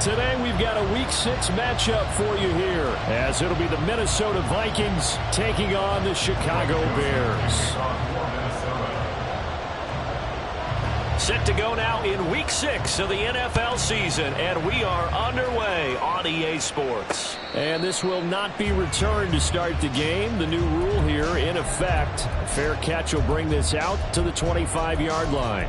today we've got a Week 6 matchup for you here, as it'll be the Minnesota Vikings taking on the Chicago Bears. Set to go now in Week 6 of the NFL season, and we are underway on EA Sports. And this will not be returned to start the game. The new rule here in effect. A fair catch will bring this out to the 25-yard line.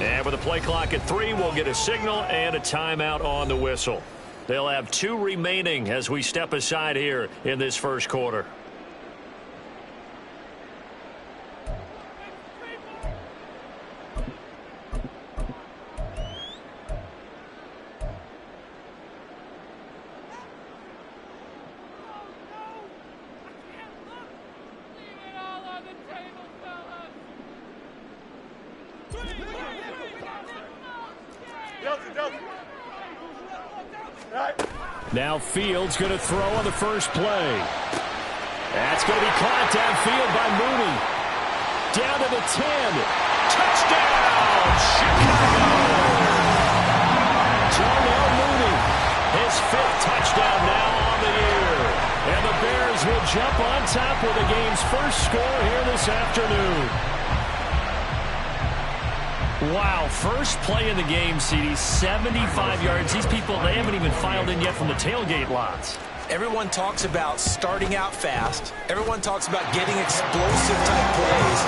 And with a play clock at 3, we'll get a signal and a timeout on the whistle. They'll have 2 remaining as we step aside here in this first quarter. Now Fields going to throw on the first play. That's going to be caught downfield by Mooney. Down to the 10. Touchdown, Chicago! Darnell Mooney. His 5th touchdown now on the year. And the Bears will jump on top with the game's first score here this afternoon. Wow, first play in the game, CD, 75 yards. These people, they haven't even filed in yet from the tailgate lots. Everyone talks about starting out fast. Everyone talks about getting explosive-type plays.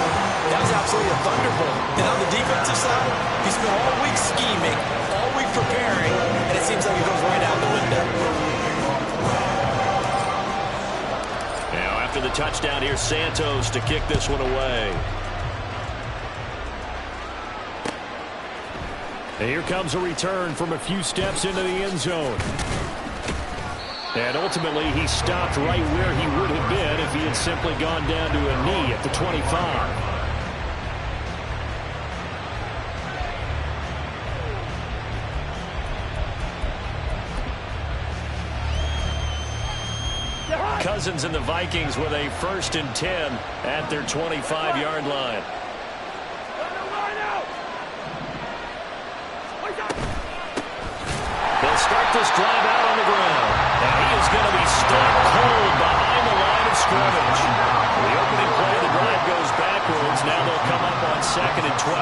That was absolutely a thunderbolt. And on the defensive side, he spent all week scheming, all week preparing, and it seems like it goes right out the window. Now, after the touchdown, here's Santos to kick this one away. And here comes a return from a few steps into the end zone. And ultimately, he stopped right where he would have been if he had simply gone down to a knee at the 25. Cousins and the Vikings with a 1st and 10 at their 25-yard line. They'll start this drive out on the ground. And he is going to be stuck cold behind the line of scrimmage. The opening play of the drive goes backwards. Now they'll come up on 2nd and 12.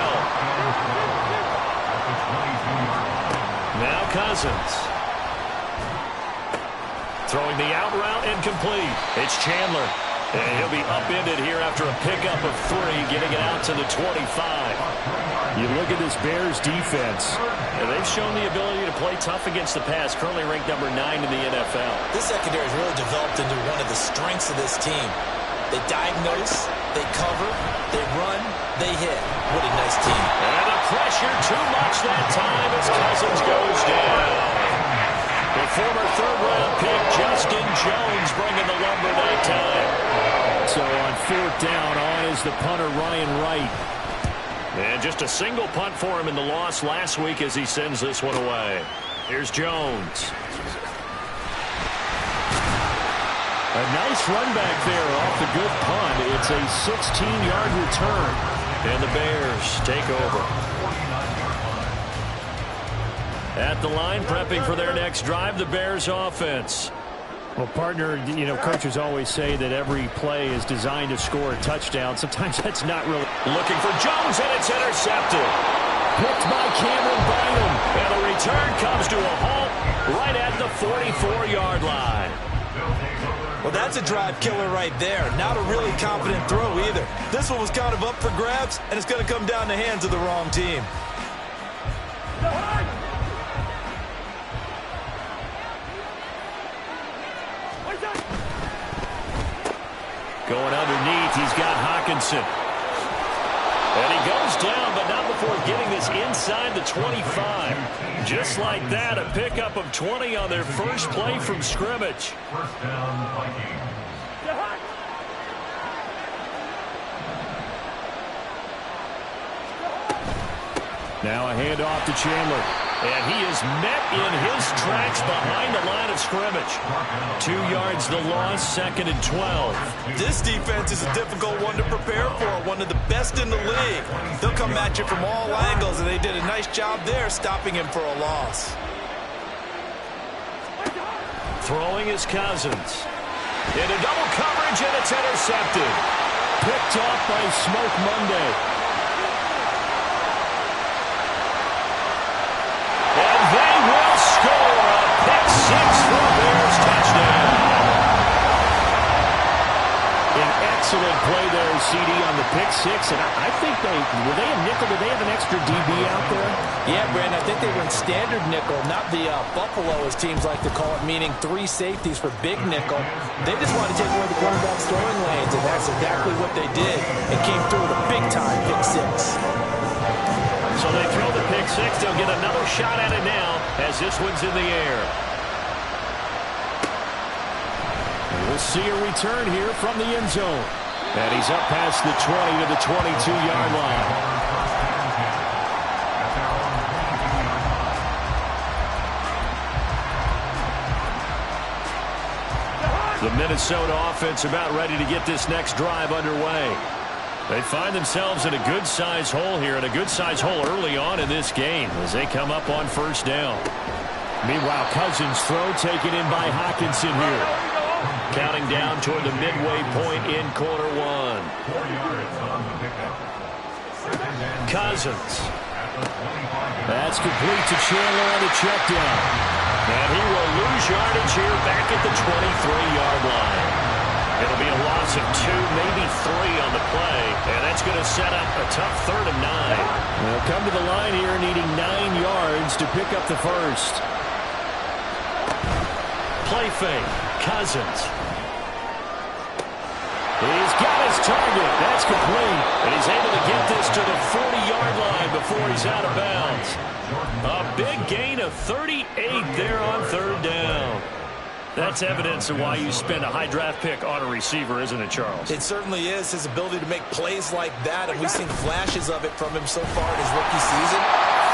Now Cousins. Throwing the out route incomplete. It's Chandler. And he'll be upended here after a pickup of 3, getting it out to the 25. You look at this Bears defense. And they've shown the ability to play tough against the pass, currently ranked number 9 in the NFL. This secondary has really developed into one of the strengths of this team. They diagnose, they cover, they run, they hit. What a nice team. And the pressure too much that time as Cousins goes down. The former 3rd-round pick, Justin Jones, bringing the lumber that time. So on 4th down, on is the punter, Ryan Wright. And just a single punt for him in the loss last week as he sends this one away. Here's Jones. A nice run back there off the good punt. It's a 16-yard return. And the Bears take over. At the line, prepping for their next drive, the Bears offense. Well, partner, you know, coaches always say that every play is designed to score a touchdown. Sometimes that's not really. Looking for Jones, and it's intercepted. Picked by Cameron Bynum. And the return comes to a halt right at the 44-yard line. Well, that's a drive killer right there. Not a really confident throw either. This one was kind of up for grabs, and it's going to come down the hands of the wrong team. Going underneath, he's got Hockenson. And he goes down, but not before before getting this inside the 25. Just like that, a pickup of 20 on their first play from scrimmage. First down, Vikings. Now a handoff to Chandler. And he is met in his tracks behind the line of scrimmage. 2 yards the loss, 2nd and 12. This defense is a difficult one to prepare for, one of the best in the league. They'll come at you from all angles, and they did a nice job there stopping him for a loss. Throwing is Cousins. Into double coverage, and it's intercepted. Picked off by Smoke Monday. They will score a pick six for a Bears touchdown. An excellent play there, CD, on the pick six. And I think were they a nickel? Did they have an extra DB out there? Yeah, Brandon, I think they went standard nickel, not the Buffalo, as teams like to call it, meaning 3 safeties for big nickel. They just wanted to take away the quarterback's throwing lanes, and that's exactly what they did. It came through with a big-time pick six. So they throw the pick six. They'll get another shot at it now as this one's in the air. We'll see a return here from the end zone. And he's up past the 20 to the 22-yard line. The Minnesota offense about ready to get this next drive underway. They find themselves in a good-sized hole here, and a good-sized hole early on in this game as they come up on first down. Meanwhile, Cousins' throw taken in by Hockenson here. Counting down toward the midway point in quarter one. 4 yards on the pickup. Cousins. That's complete to Chandler on the check down. And he will lose yardage here back at the 23-yard line. It'll be a loss of 2, maybe 3 on the play, and that's going to set up a tough 3rd and 9. They'll come to the line here needing 9 yards to pick up the first. Play fake. Cousins. He's got his target. That's complete. And he's able to get this to the 40-yard line before he's out of bounds. A big gain of 38 there on 3rd down. That's evidence of why you spend a high draft pick on a receiver, isn't it, Charles? It certainly is. His ability to make plays like that, and we've seen flashes of it from him so far in his rookie season.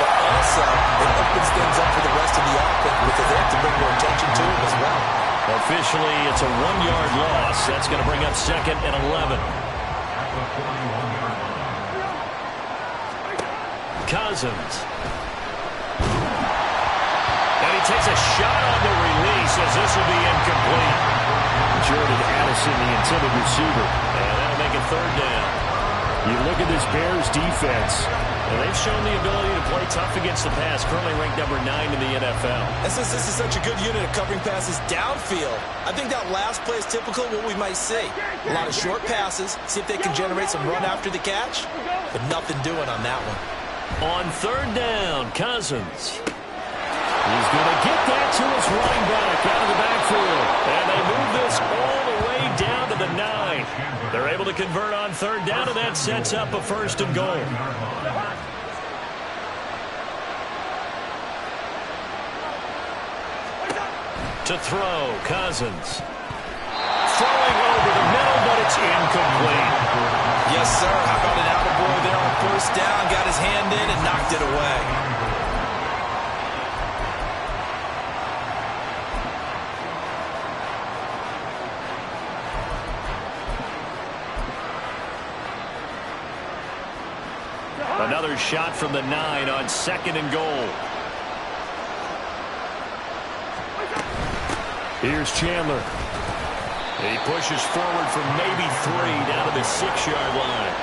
But also, it opens things up for the rest of the offense because they have to bring more attention to him as well. Officially, it's a 1-yard loss. That's going to bring up 2nd and 11. Cousins. And he takes a shot on the release as this will be incomplete. Jordan Addison, the intended receiver. And that'll make it 3rd down. You look at this Bears defense. And they've shown the ability to play tough against the pass, currently ranked number 9 in the NFL. And since this is such a good unit of covering passes downfield, I think that last play is typical of what we might see. A lot of short passes, see if they can generate some run after the catch, but nothing doing on that one. On 3rd down, Cousins. He's going to get that to his running back out of the backfield. And they move this all the way down to the 9. They're able to convert on 3rd down, and that sets up a 1st and goal. To throw, Cousins. Throwing over the middle, but it's incomplete. Yes, sir. How about an attaboy there on 1st down? Got his hand in and knocked it away. Another shot from the 9 on 2nd and goal. Here's Chandler. He pushes forward from maybe 3 down to the 6-yard line.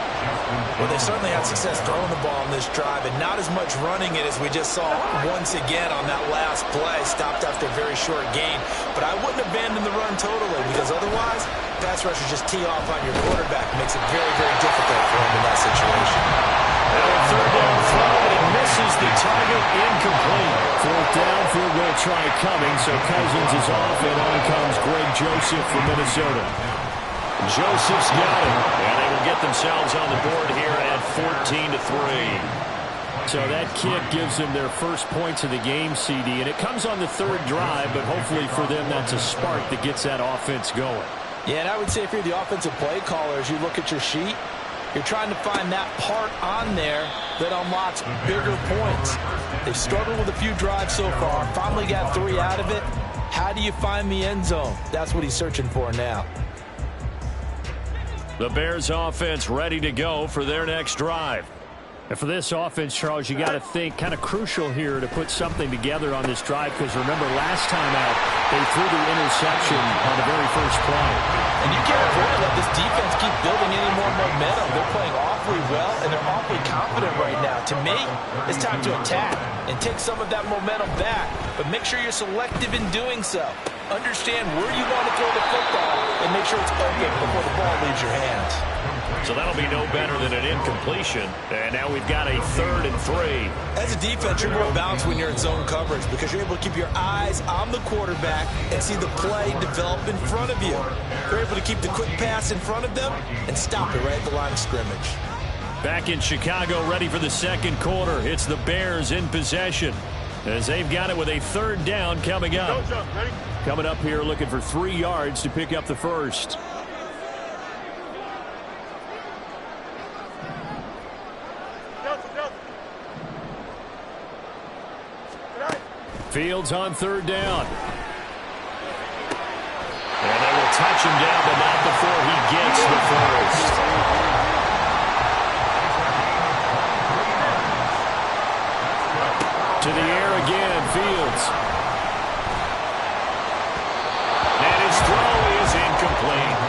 Well, they certainly had success throwing the ball on this drive, and not as much running it as we just saw once again on that last play. Stopped after a very short gain. But I wouldn't abandon the run totally, because otherwise, pass rushers just tee off on your quarterback. It makes it very, very difficult for him in that situation. Now a 3rd down throw, and it misses the target, incomplete. 4th down, field goal try coming, so Cousins is off, and on comes Greg Joseph from Minnesota. Joseph's got it, and they will get themselves on the board here at 14-3. So that kick gives them their first points of the game, CD, and it comes on the third drive, but hopefully for them that's a spark that gets that offense going. Yeah, and I would say if you're the offensive play caller, as you look at your sheet, you're trying to find that part on there that unlocks bigger points. They've struggled with a few drives so far, finally got 3 out of it. How do you find the end zone? That's what he's searching for now. The Bears offense ready to go for their next drive. And for this offense, Charles, you got to think kind of crucial here to put something together on this drive, because remember last time out they threw the interception on the very first play. And you can't afford to let this defense keep building any more momentum. They're playing awfully well, and they're awfully confident right now. To me, it's time to attack and take some of that momentum back, but make sure you're selective in doing so. Understand where you want to throw the football and make sure it's open before the ball leaves your hands. So that'll be no better than an incompletion. And now we've got a 3rd and 3. As a defense, you're more balanced when you're in zone coverage because you're able to keep your eyes on the quarterback and see the play develop in front of you. You're able to keep the quick pass in front of them and stop it right at the line of scrimmage. Back in Chicago, ready for the second quarter. It's the Bears in possession as they've got it with a 3rd down coming up. Coming up here looking for 3 yards to pick up the first. Fields on 3rd down. And they will touch him down, but not before he gets the first. To the air again, Fields. And his throw is incomplete.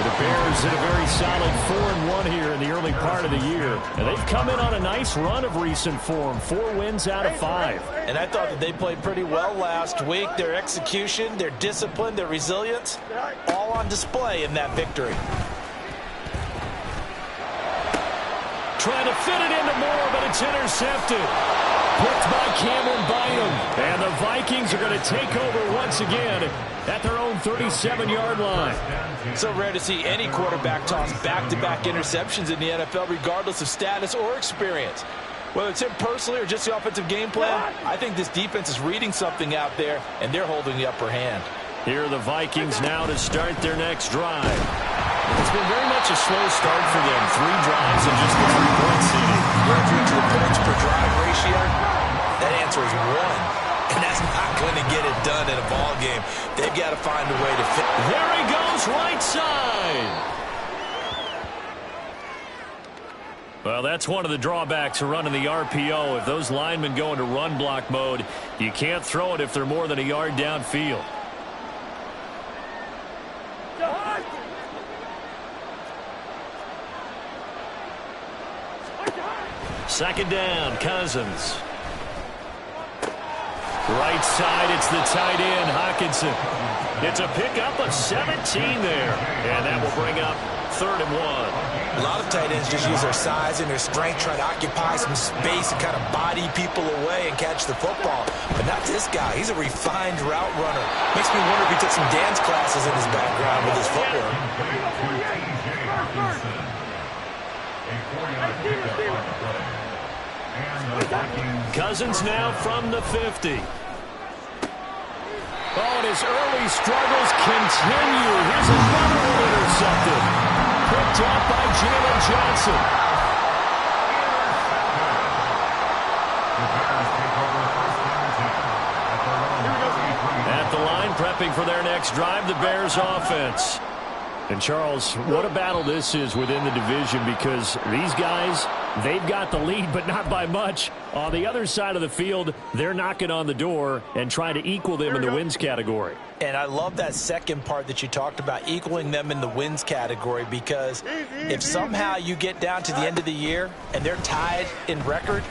The Bears in a very solid 4-1 here in the early part of the year. And they've come in on a nice run of recent form. 4 wins out of 5. And I thought that they played pretty well last week. Their execution, their discipline, their resilience, all on display in that victory. Trying to fit it into Moore, but it's intercepted. Picked by Cameron Bynum. And the Vikings are going to take over once again at their own 37-yard line. So rare to see any quarterback toss back-to-back interceptions in the NFL, regardless of status or experience. Whether it's him personally or just the offensive game plan, I think this defense is reading something out there, and they're holding the upper hand. Here are the Vikings now to start their next drive. It's been very much a slow start for them. 3 drives and just the 3-point seeding. You're entering to the points per drive ratio. That answer is 1. And that's not going to get it done in a ball game. They've got to find a way to fit. There he goes, right side. Well, that's one of the drawbacks of running the RPO. If those linemen go into run block mode, you can't throw it if they're more than a yard downfield. Second down, Cousins. Right side, it's the tight end, Hockenson. It's a pickup of 17 there. And that will bring up 3rd and 1. A lot of tight ends just use their size and their strength, trying to occupy some space and kind of body people away and catch the football. But not this guy. He's a refined route runner. Makes me wonder if he took some dance classes in his background with his footwork. Cousins now from the 50. Oh, and his early struggles continue. Here's another one intercepted. Picked up by Jalen Johnson. At the line, prepping for their next drive, the Bears offense. And Charles, what a battle this is within the division, because these guys, they've got the lead, but not by much. On the other side of the field, they're knocking on the door and trying to equal them in the wins category. And I love that second part that you talked about, equaling them in the wins category, because if somehow you get down to the end of the year and they're tied in record,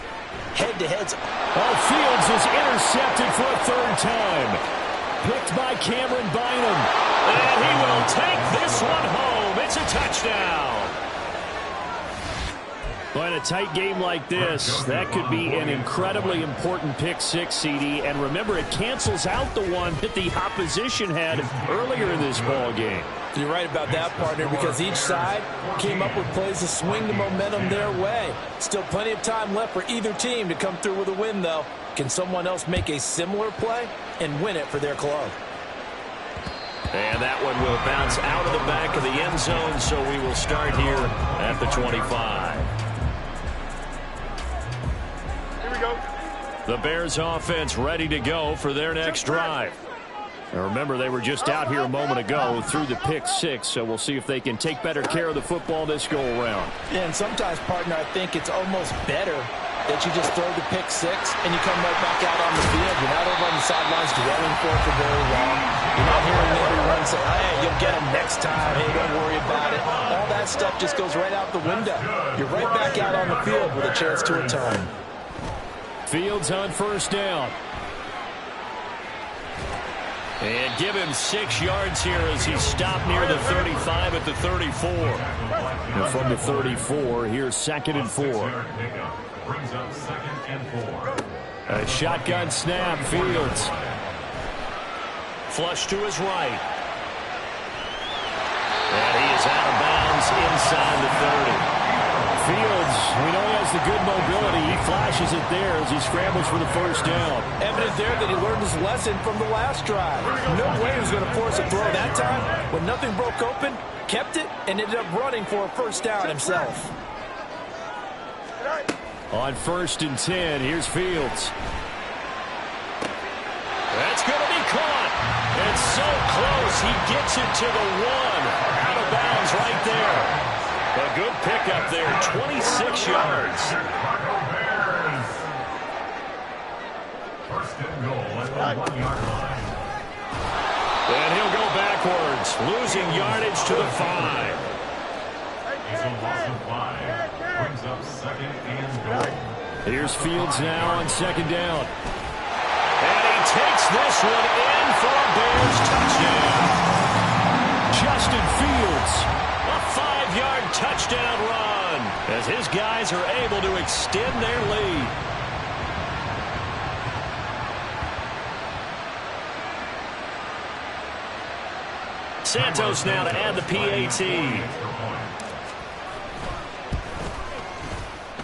head-to-heads. Oh, Fields is intercepted for a 3rd time. Picked by Cameron Bynum. And he will take this one home. It's a touchdown. Well, in a tight game like this, that could be an incredibly important pick six, CD. And remember, it cancels out the one that the opposition had earlier in this ball game. You're right about that, partner, because each side came up with plays to swing the momentum their way. Still plenty of time left for either team to come through with a win, though. Can someone else make a similar play and win it for their club? And that one will bounce out of the back of the end zone, so we will start here at the 25. Here we go. The Bears offense ready to go for their next drive. Now remember, they were just out here a moment ago through the pick six, so we'll see if they can take better care of the football this go-around. Yeah, and sometimes, partner, I think it's almost better that you just throw the pick six and you come right back out on the field. You're not over on the sidelines dwelling for it for very long. You're not hearing everyone say, hey, you'll get them next time. Hey, don't worry about it. All that stuff just goes right out the window. You're right back out on the field with a chance to return. Fields on first down. And give him 6 yards here as he stopped near the 35 at the 34. And from the 34, here's 2nd and 4. Brings up 2nd and 4. A shotgun snap, Fields. Flush to his right. And he is out of bounds inside the 30. Fields, we know he has the good mobility. He flashes it there as he scrambles for the first down. Evident there that he learned his lesson from the last drive. No way he was going to force a throw that time. When nothing broke open, kept it, and ended up running for a first down himself. On 1st and 10, here's Fields. That's going to be caught. It's so close. He gets it to the 1. Out of bounds right there. A good pickup there, 26 yards. First and goal at the 1-yard line. And he'll go backwards, losing yardage to the 5. He's a loss of 5. Brings up 2nd and goal. Here's Fields now on 2nd down. And he takes this one in for a Bears touchdown. Justin Fields. A 5-yard touchdown run as his guys are able to extend their lead. Santos now to add the PAT.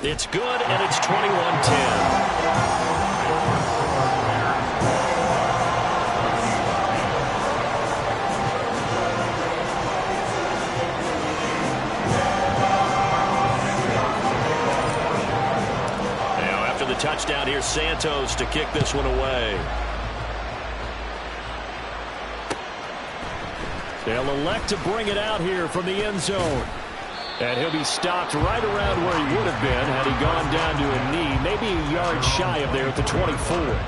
It's good, and it's 21-10. Touchdown here, Santos to kick this one away. They'll elect to bring it out here from the end zone. And he'll be stopped right around where he would have been had he gone down to a knee, maybe a yard shy of there at the 24.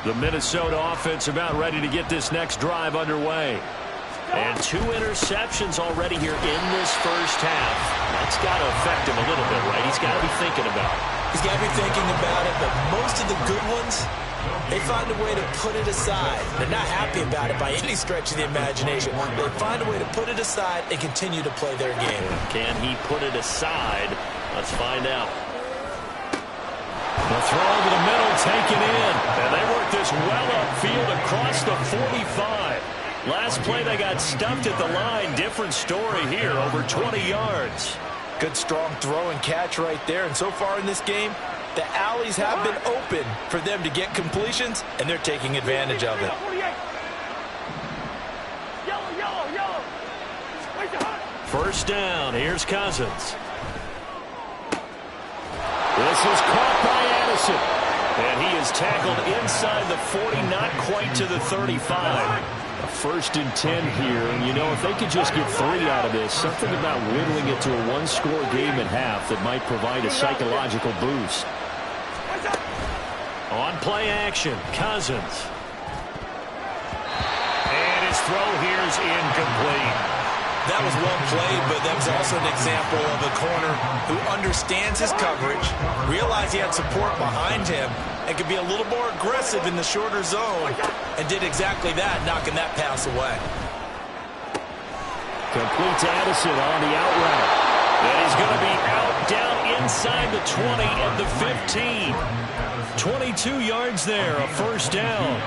The Minnesota offense about ready to get this next drive underway. And 2 interceptions already here in this first half. That's got to affect him a little bit, right? He's got to be thinking about it. He's got to be thinking about it, but most of the good ones, they find a way to put it aside. They're not happy about it by any stretch of the imagination. They find a way to put it aside and continue to play their game. Can he put it aside? Let's find out. The throw over the middle, taken in. And they work this well upfield across the 45. Last play, they got stuffed at the line. Different story here, over 20 yards. Good, strong throw and catch right there. And so far in this game, the alleys have been open for them to get completions, and they're taking advantage of it. First down, here's Cousins. This is caught by Addison. And he is tackled inside the 40, not quite to the 35. A 1st and 10 here, and you know, if they could just get 3 out of this, something about whittling it to a 1-score game at half that might provide a psychological boost. On play action, Cousins. And his throw here is incomplete. That was well played, but that was also an example of a corner who understands his coverage, realized he had support behind him, and could be a little more aggressive in the shorter zone, and did exactly that, knocking that pass away. Complete to Addison on the out route. And he's going to be out down inside the 20 at the 15. 22 yards there, a first down.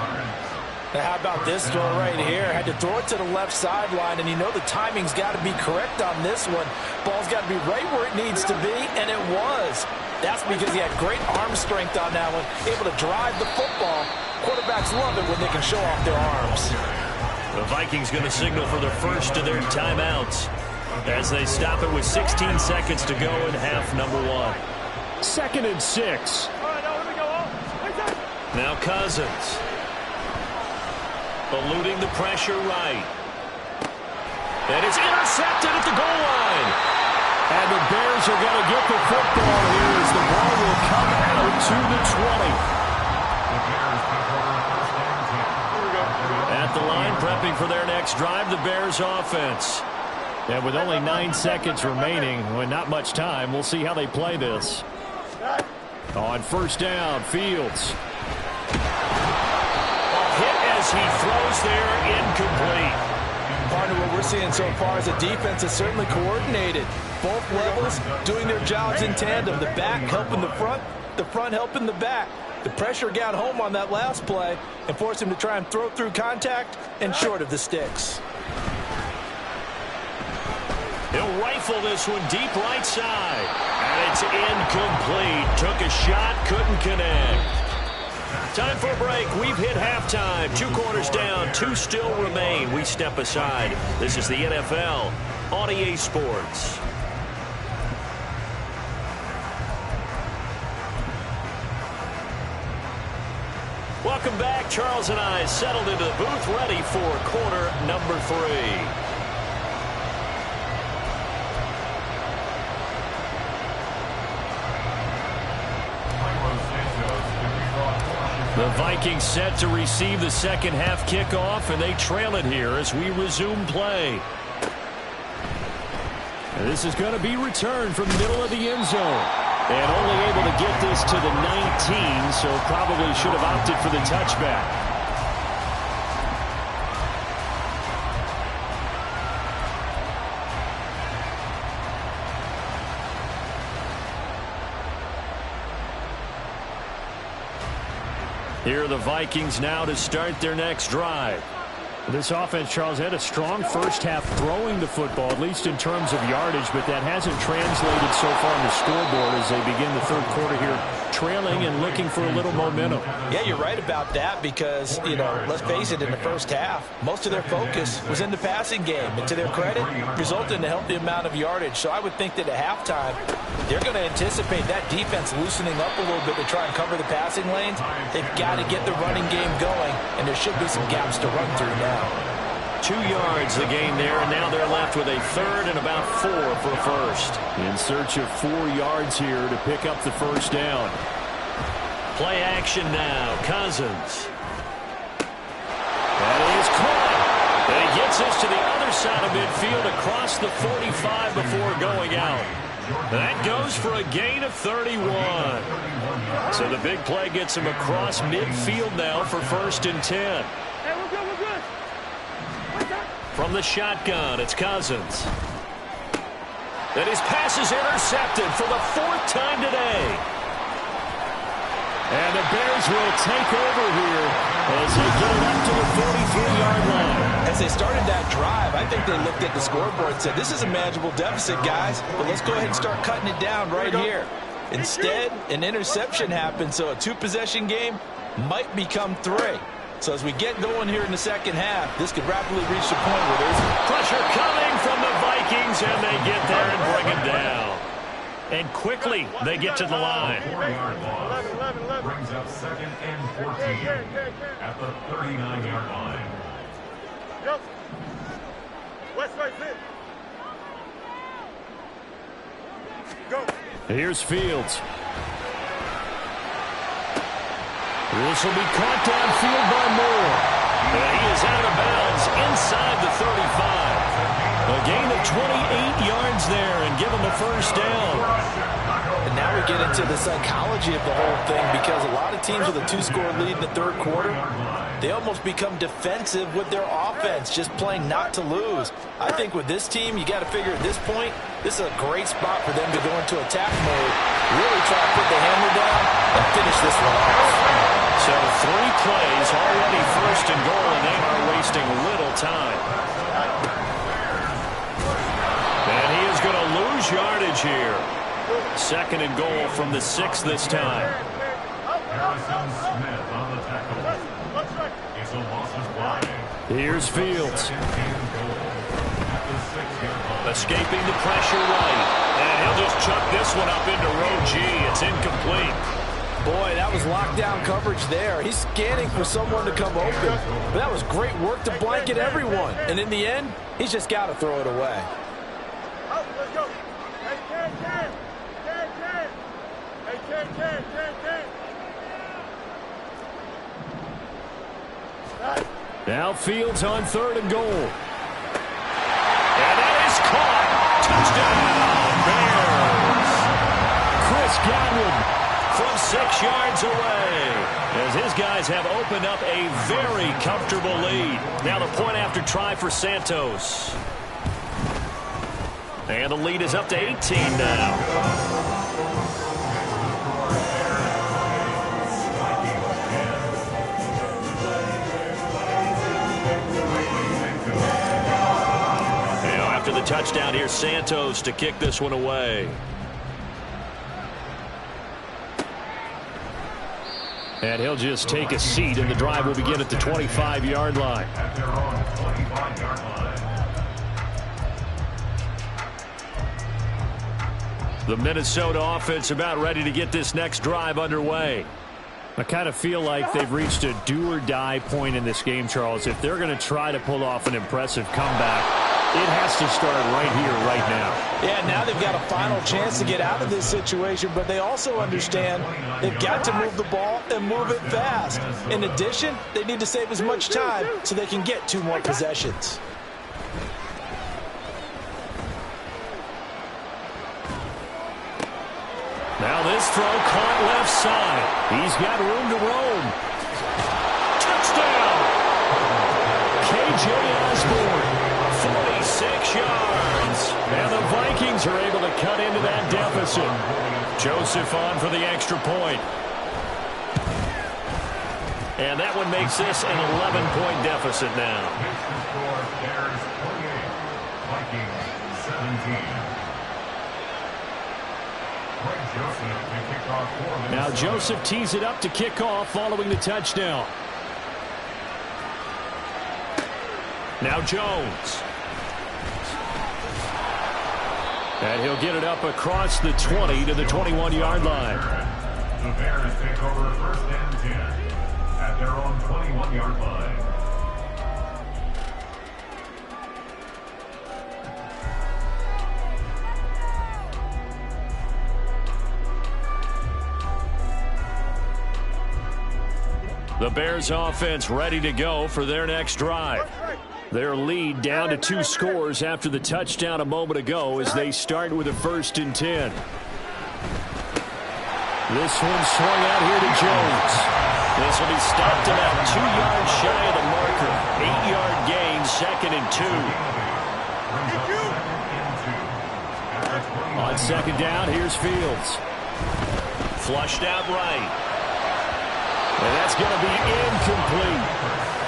Now how about this throw right here? Had to throw it to the left sideline, and you know the timing's got to be correct on this one. Ball's got to be right where it needs to be, and it was. That's because he had great arm strength on that one, able to drive the football. Quarterbacks love it when they can show off their arms. The Vikings going to signal for the first of their timeouts as they stop it with 16 seconds to go in half number one. 2nd and 6. Now Cousins. Eluding the pressure right. And it's intercepted at the goal line. And the Bears are going to get the football here as the ball will come out to the 20. At the line, prepping for their next drive, the Bears offense. And with only 9 seconds remaining, well, not much time, we'll see how they play this. On first down, Fields. Hit as he throws there, incomplete. Partner, what we're seeing so far is a defense that's certainly coordinated. Both levels doing their jobs in tandem. The back helping the front helping the back. The pressure got home on that last play and forced him to try and throw through contact and short of the sticks. He'll rifle this one deep right side. And it's incomplete. Took a shot, couldn't connect. Time for a break. We've hit halftime. 2 quarters down, 2 still remain. We step aside. This is the NFL on EA Sports. Welcome back. Charles and I settled into the booth, ready for quarter number 3. The Vikings set to receive the second half kickoff, and they trail it here as we resume play. And this is going to be returned from the middle of the end zone. And only able to get this to the 19, so probably should have opted for the touchback. Here are the Vikings now to start their next drive. This offense, Charles, had a strong first half throwing the football, at least in terms of yardage, but that hasn't translated so far on the scoreboard as they begin the third quarter here, trailing and looking for a little momentum. Yeah, you're right about that because, you know, let's face it, in the first half, most of their focus was in the passing game. And to their credit, resulted in a healthy amount of yardage. So I would think that at halftime, they're going to anticipate that defense loosening up a little bit to try and cover the passing lanes. They've got to get the running game going, and there should be some gaps to run through now. 2 yards the gain there, and now they're left with a third and about 4 for a first. In search of 4 yards here to pick up the first down. Play action now. Cousins. That is caught. And he gets this to the other side of midfield across the 45 before going out. That goes for a gain of 31. So the big play gets him across midfield now for 1st and 10. Hey, we're good, we're good. From the shotgun, it's Cousins. And his pass is intercepted for the 4th time today. And the Bears will take over here as they get it up to the 43-yard line. As they started that drive, I think they looked at the scoreboard and said, this is a manageable deficit, guys, but let's go ahead and start cutting it down right here. Instead, an interception happened, so a 2-possession game might become 3. So as we get going here in the second half, this could rapidly reach the point where there's pressure coming from the Vikings, and they get there and bring it down. And quickly, they get to the line. 4-yard loss. Brings up 2nd and 14 at the 39-yard line. Yep. West right fit. Go. Here's Fields. This will be caught downfield by Moore. And he is out of bounds inside the 35. A gain of 28 yards there and give him a first down. And now we get into the psychology of the whole thing, because a lot of teams with a 2-score lead in the third quarter, they almost become defensive with their offense, just playing not to lose. I think with this team, you got to figure at this point, this is a great spot for them to go into attack mode, really try to put the hammer down and finish this one off. So 3 plays, already first and goal, and they are wasting little time. And he is going to lose yardage here. Second and goal from the 6 this time. Harrison Smith on the tackle. It's a loss of 5. Here's Fields. Escaping the pressure right. And he'll just chuck this one up into row G. It's incomplete. Boy, that was lockdown coverage there. He's scanning for someone to come open. But that was great work to blanket everyone. And in the end, he's just got to throw it away. Let's go. Hey, Ken. Hey, Ken. Now Fields on 3rd and goal. And that is caught. Touchdown, Bears. Chris Godwin from 6 yards away, as his guys have opened up a very comfortable lead. Now the point after try for Santos. And the lead is up to 18 now. After the touchdown, here's Santos to kick this one away. And he'll just take a seat, and the drive will begin at the 25-yard line. At their own 25-yard line. The Minnesota offense about ready to get this next drive underway. I kind of feel like they've reached a do-or-die point in this game, Charles. If they're going to try to pull off an impressive comeback, it has to start right here, right now. Yeah, now they've got a final chance to get out of this situation, but they also understand they've got to move the ball and move it fast. In addition, they need to save as much time so they can get 2 more possessions. Now this throw caught left side. He's got room to roam. Touchdown! K.J. Osborne. 46 yards. And the Vikings are able to cut into that deficit. Joseph on for the extra point. And that one makes this an 11-point deficit now. Bears 28, Vikings 17. Now Joseph tees it up to kick off following the touchdown. Now Jones. And he'll get it up across the 20 to the 21-yard line. The Bears take over 1st and 10 at their own 21-yard line. The Bears offense ready to go for their next drive. Their lead down to 2 scores after the touchdown a moment ago as they start with a 1st and 10. This one swung out here to Jones. This will be stopped about 2 yards shy of the marker. 8-yard gain, 2nd and 2. On 2nd down, here's Fields. Flushed out right. And that's going to be incomplete.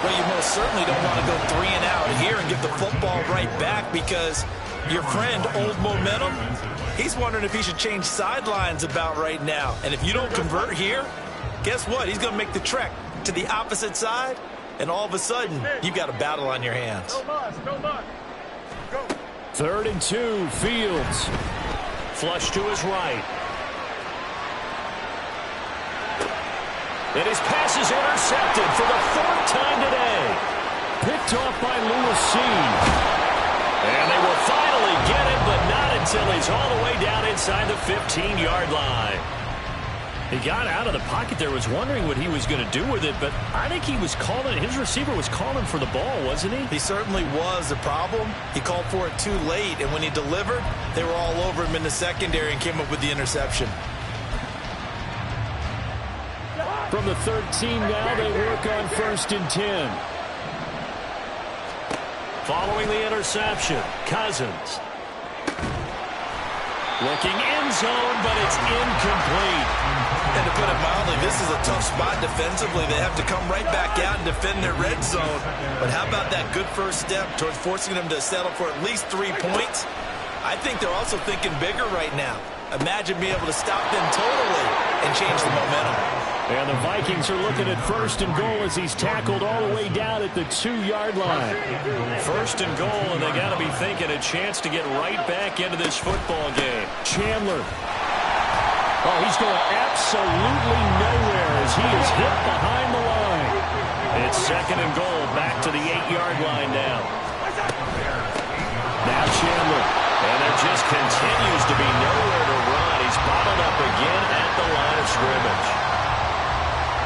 Well, you most certainly don't want to go 3 and out here and get the football right back, because your friend, Old Momentum, he's wondering if he should change sidelines about right now. And if you don't convert here, guess what? He's going to make the trek to the opposite side, and all of a sudden, you've got a battle on your hands. Go. 3rd and 2, Fields. Flush to his right. And his pass is intercepted for the 4th time today. Picked off by Lewis Cine. And they will finally get it, but not until he's all the way down inside the 15-yard line. He got out of the pocket there, was wondering what he was going to do with it, but I think he was calling, his receiver was calling for the ball, wasn't he? He certainly was. The problem, he called for it too late, and when he delivered, they were all over him in the secondary and came up with the interception. From the 13 now, they work on 1st and 10. Following the interception, Cousins. Looking end zone, but it's incomplete. And to put it mildly, this is a tough spot defensively. They have to come right back out and defend their red zone. But how about that good first step towards forcing them to settle for at least 3 points? I think they're also thinking bigger right now. Imagine being able to stop them totally and change the momentum. And the Vikings are looking at 1st and goal as he's tackled all the way down at the 2-yard line. 1st and goal, and they got to be thinking a chance to get right back into this football game. Chandler. Oh, he's going absolutely nowhere as he is hit behind the line. It's 2nd and goal, back to the 8-yard line now. Now Chandler. And there just continues to be nowhere to run. He's bottled up again at the line of scrimmage.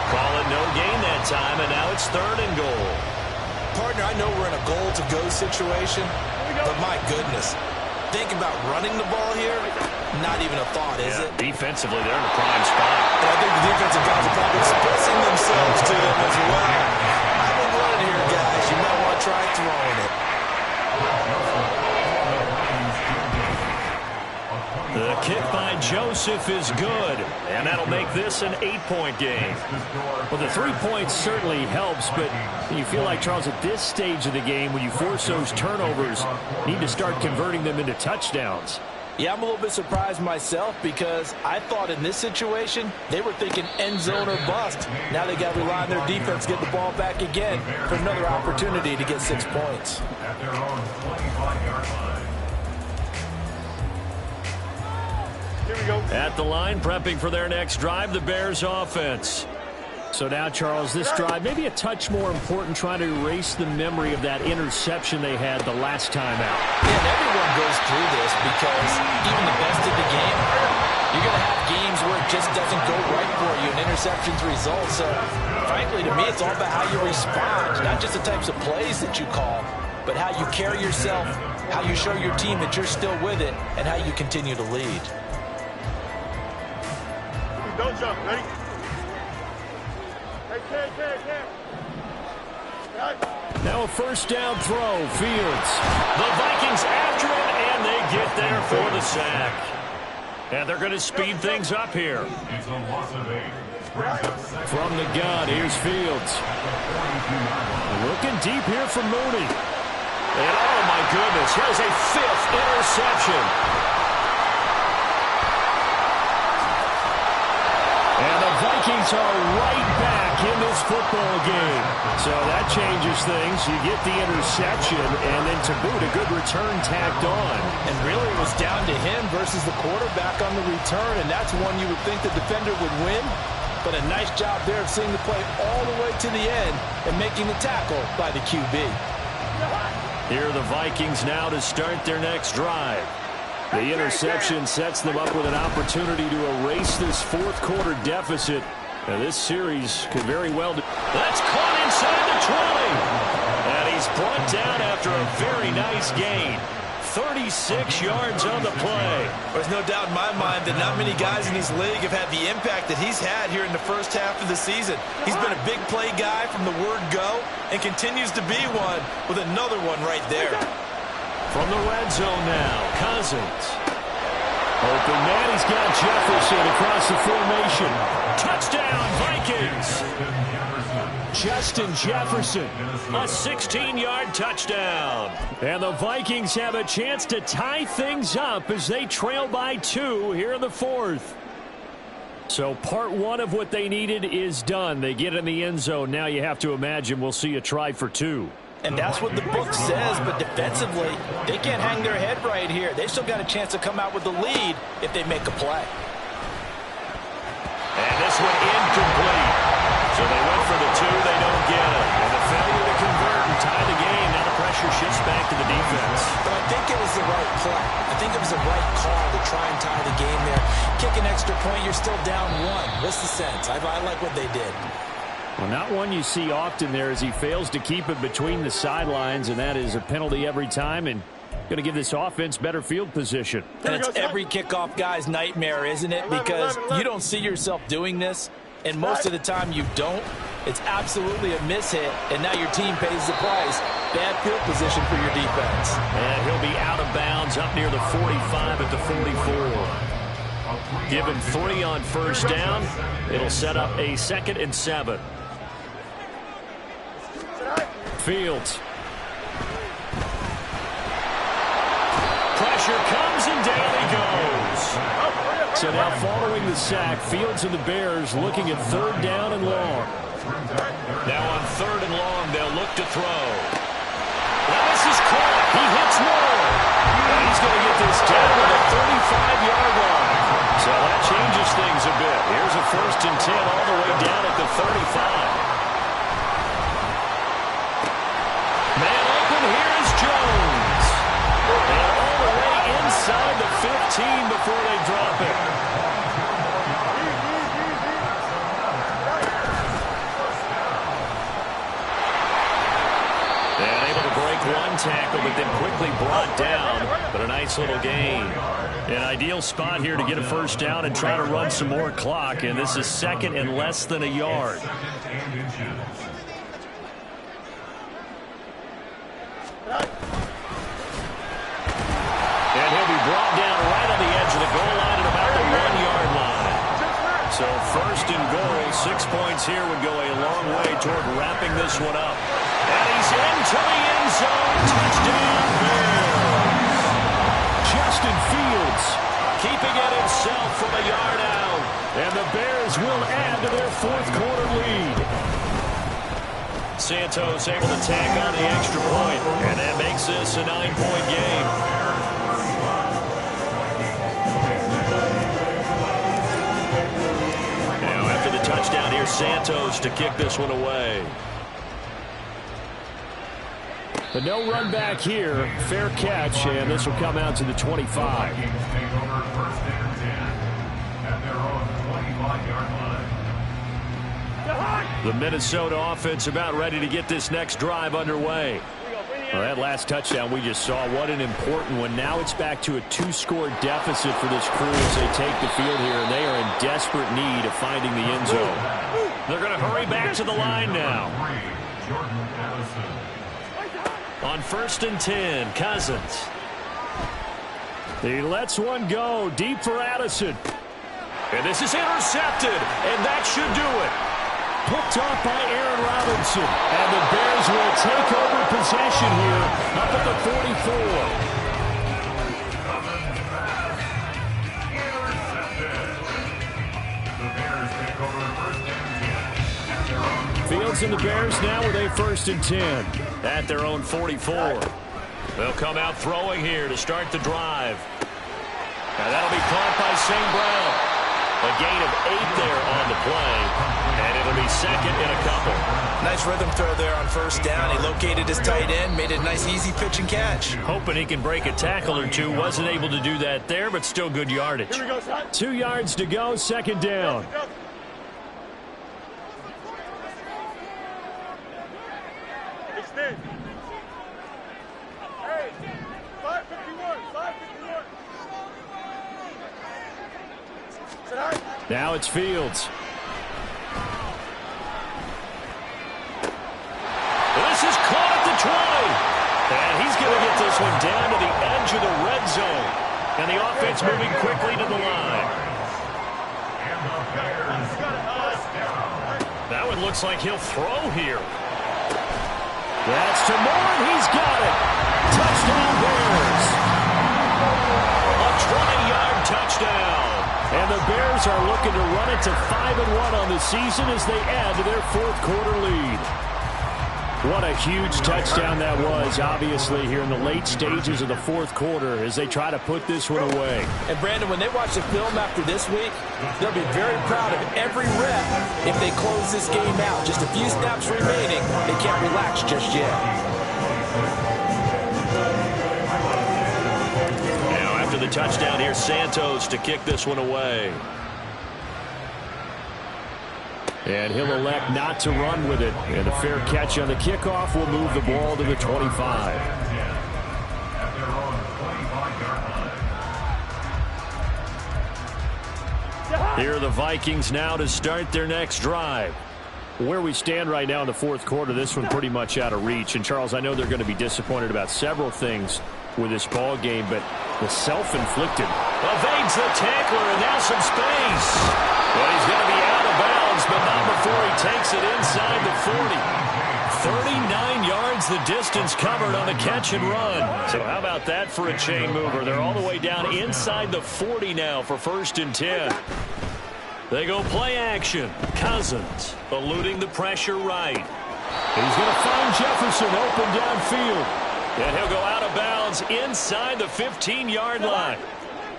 Call it no gain that time, and now it's 3rd and goal. Partner, I know we're in a goal-to-go situation, but my goodness, think about running the ball here, not even a thought, is it? Defensively, they're in a prime spot. And I think the defensive guys are probably expressing themselves to them as well. I've been running here, guys. You might want to try throwing it. The kick by Joseph is good, and that'll make this an 8-point game. Well, the 3 points certainly helps, but you feel like, Charles, at this stage of the game, when you force those turnovers, you need to start converting them into touchdowns. Yeah, I'm a little bit surprised myself because I thought in this situation they were thinking end zone or bust. Now they got to rely on their defense to get the ball back again for another opportunity to get 6 points. At their own 25-yard line. Here we go. At the line, prepping for their next drive, the Bears offense. So now, Charles, this drive maybe a touch more important, trying to erase the memory of that interception they had the last time out. Yeah, and everyone goes through this because even the best of the game, you're going to have games where it just doesn't go right for you and interceptions result. So, frankly, to me, it's all about how you respond, not just the types of plays that you call, but how you carry yourself, how you show your team that you're still with it, and how you continue to lead. Don't jump. Ready? Hey, Ken. Now a 1st down throw, Fields. The Vikings after it, and they get there for the sack. And they're going to speed things up here. It's a loss of 8. From the gun, here's Fields. Looking deep here for Mooney. And oh my goodness, here's a 5th interception. And the Vikings are right back in this football game. So that changes things. You get the interception, and then to boot, a good return tacked on. And really it was down to him versus the quarterback on the return, and that's one you would think the defender would win. But a nice job there of seeing the play all the way to the end and making the tackle by the QB. Here are the Vikings now to start their next drive. The interception sets them up with an opportunity to erase this 4th quarter deficit. Now, this series could very well... That's caught inside the 20. And he's brought down after a very nice gain. 36 yards on the play. There's no doubt in my mind that not many guys in this league have had the impact that he's had here in the first half of the season. He's been a big play guy from the word go and continues to be one with another one right there. From the red zone now, Cousins. Open man, he's got Jefferson across the formation. Touchdown, Vikings. Justin Jefferson. A 16-yard touchdown. And the Vikings have a chance to tie things up as they trail by 2 here in the 4th. So part 1 of what they needed is done. They get in the end zone. Now you have to imagine we'll see a try for 2. And that's what the book says, but defensively, they can't hang their head right here. They've still got a chance to come out with the lead if they make a play. And this one incomplete. So they went for the 2, they don't get it. And the failure to convert and tie the game, now the pressure shifts back to the defense. But I think it was the right play. I think it was the right call to try and tie the game there. Kick an extra point, you're still down 1. What's the sense? I like what they did. Well, not one you see often there as he fails to keep it between the sidelines, and that is a penalty every time and going to give this offense better field position. And it's every kickoff guy's nightmare, isn't it? Because you don't see yourself doing this. and most of the time you don't, it's absolutely a mishit, and now your team pays the price. Bad field position for your defense. And he'll be out of bounds up near the 45 at the 44. Give him 3 on first down. It'll set up a 2nd and 7. Fields. Pressure comes and down he goes. So now following the sack, Fields and the Bears looking at 3rd down and long. Now on 3rd and long, they'll look to throw. Now this is caught. He hits Moore. And he's going to get this down to the 35-yard line. So that changes things a bit. Here's a 1st and 10 all the way down at the 35. Man open, here is Jones. And all the way inside the 15 before they drop it. And able to break one tackle, but then quickly brought down. But a nice little gain. An ideal spot here to get a 1st down and try to run some more clock. And this is 2nd and less than a yard. And he'll be brought down right on the edge of the goal line at about the 1-yard line. So 1st and goal, 6 points here would go a long way toward wrapping this one up. And he's into the end zone. Touchdown, Bears. Justin Fields Keeping it himself from a yard out. And the Bears will add to their 4th quarter lead. Santos able to tack on the extra point, and that makes this a 9-point game. Now after the touchdown, here's Santos to kick this one away. But no run back here. Fair catch, and this will come out to the 25. The Minnesota offense about ready to get this next drive underway. Well, that last touchdown we just saw, what an important one. Now it's back to a 2-score deficit for this crew as they take the field here, and they are in desperate need of finding the end zone. They're going to hurry back to the line now. On 1st and 10, Cousins. He lets one go deep for Addison. And this is intercepted, and that should do it. Picked off by Aaron Robinson. And the Bears will take over possession here up at the 44. Fields and the Bears now with a 1st and 10. At their own 44. They'll come out throwing here to start the drive. And that'll be caught by St. Brown. A gain of 8 there on the play. And it'll be 2nd and a couple. Nice rhythm throw there on 1st down. He located his tight end, made it a nice easy pitch and catch. Hoping he can break a tackle or two. Wasn't able to do that there, but still good yardage. 2 yards to go, 2nd down. Extend. Hey, 551, 551. Now it's Fields. This is caught at the 20. And he's going to get this one down to the edge of the red zone. And the offense moving quickly to the line. That one looks like he'll throw here. That's to Moore, and he's got it. Touchdown Bears. A 20-yard touchdown. And the Bears are looking to run it to 5-1 on the season as they add to their 4th quarter lead. What a huge touchdown that was, obviously, here in the late stages of the 4th quarter as they try to put this one away. And, Brandon, when they watch the film after this week, they'll be very proud of every rep if they close this game out. Just a few snaps remaining. They can't relax just yet. Now, after the touchdown, here's Santos to kick this one away. And he'll elect not to run with it. And a fair catch on the kickoff will move the ball to the 25. Here are the Vikings now to start their next drive. Where we stand right now in the fourth quarter, this one pretty much out of reach. And, Charles, I know they're going to be disappointed about several things with this ball game, but the self-inflicted. Evades the tackler, and now some space. Well, he's going to be out of bounds, but not before he takes it inside the 40. 39 yards the distance covered on the catch and run. So how about that for a chain mover? They're all the way down inside the 40 now for 1st and 10. They go play action. Cousins eluding the pressure right. He's going to find Jefferson open downfield. And he'll go out of bounds inside the 15-yard line.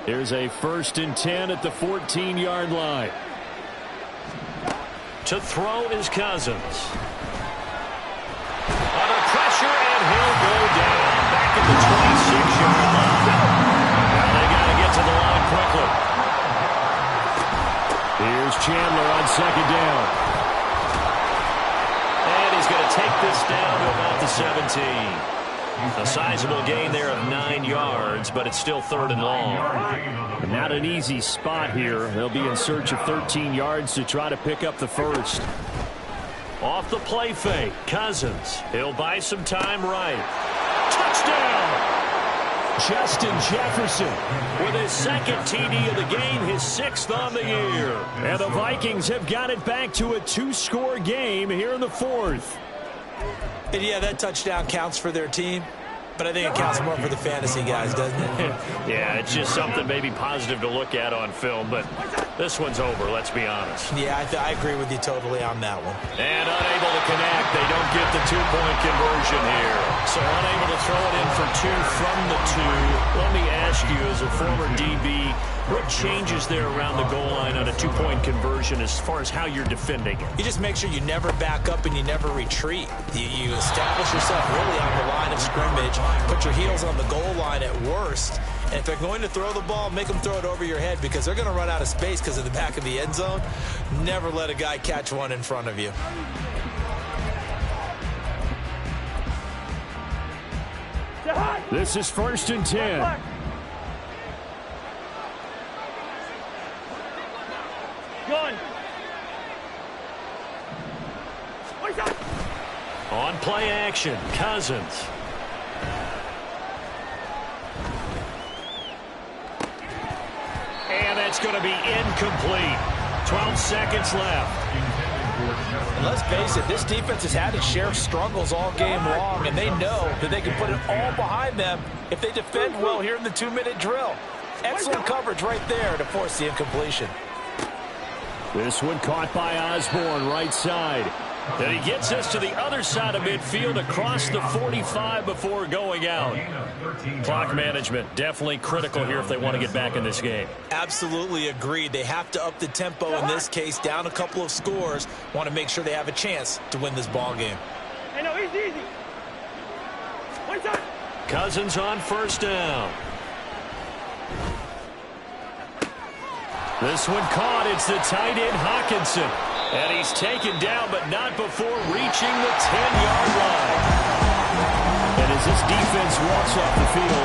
Here's a 1st and 10 at the 14-yard line. To throw is Cousins. Under pressure, and he'll go down. Back at the 26-yard line. Now they got to get to the line quickly. Here's Chandler on 2nd down. And he's going to take this down to about the 17. A sizable gain there of 9 yards, but it's still 3rd and long. Not an easy spot here. They'll be in search of 13 yards to try to pick up the 1st. Off the play fake, Cousins. He'll buy some time right. Touchdown! Justin Jefferson with his 2nd TD of the game, his 6th on the year. And the Vikings have got it back to a 2-score game here in the 4th. And yeah, that touchdown counts for their team, but I think it counts more for the fantasy guys, doesn't it? Yeah, it's just something maybe positive to look at on film, but this one's over, let's be honest. Yeah, I agree with you totally on that one. And unable to connect. They don't get the 2-point conversion here. So unable to throw it in for 2 from the 2. Let me ask you, as a former DB, what changes there around the goal line on a 2-point conversion as far as how you're defending it? You just make sure you never back up and you never retreat. You establish yourself really on the line of scrimmage, put your heels on the goal line at worst, and if they're going to throw the ball, make them throw it over your head because they're going to run out of space because of the back of the end zone. Never let a guy catch one in front of you. This is 1st and 10. On play action, Cousins. And it's going to be incomplete. 12 seconds left. And let's face it, this defense has had its share of struggles all game long, and they know that they can put it all behind them if they defend well here in the 2-minute drill. Excellent coverage right there to force the incompletion. This one caught by Osborne, right side. And he gets us to the other side of midfield across the 45 before going out. Clock management definitely critical here if they want to get back in this game. Absolutely agreed. They have to up the tempo in this case, down a couple of scores. Want to make sure they have a chance to win this ball game. Hey, no, easy. One time. Cousins on 1st down. This one caught. It's the tight end Hockenson. And he's taken down, but not before reaching the 10-yard line. And as this defense walks off the field,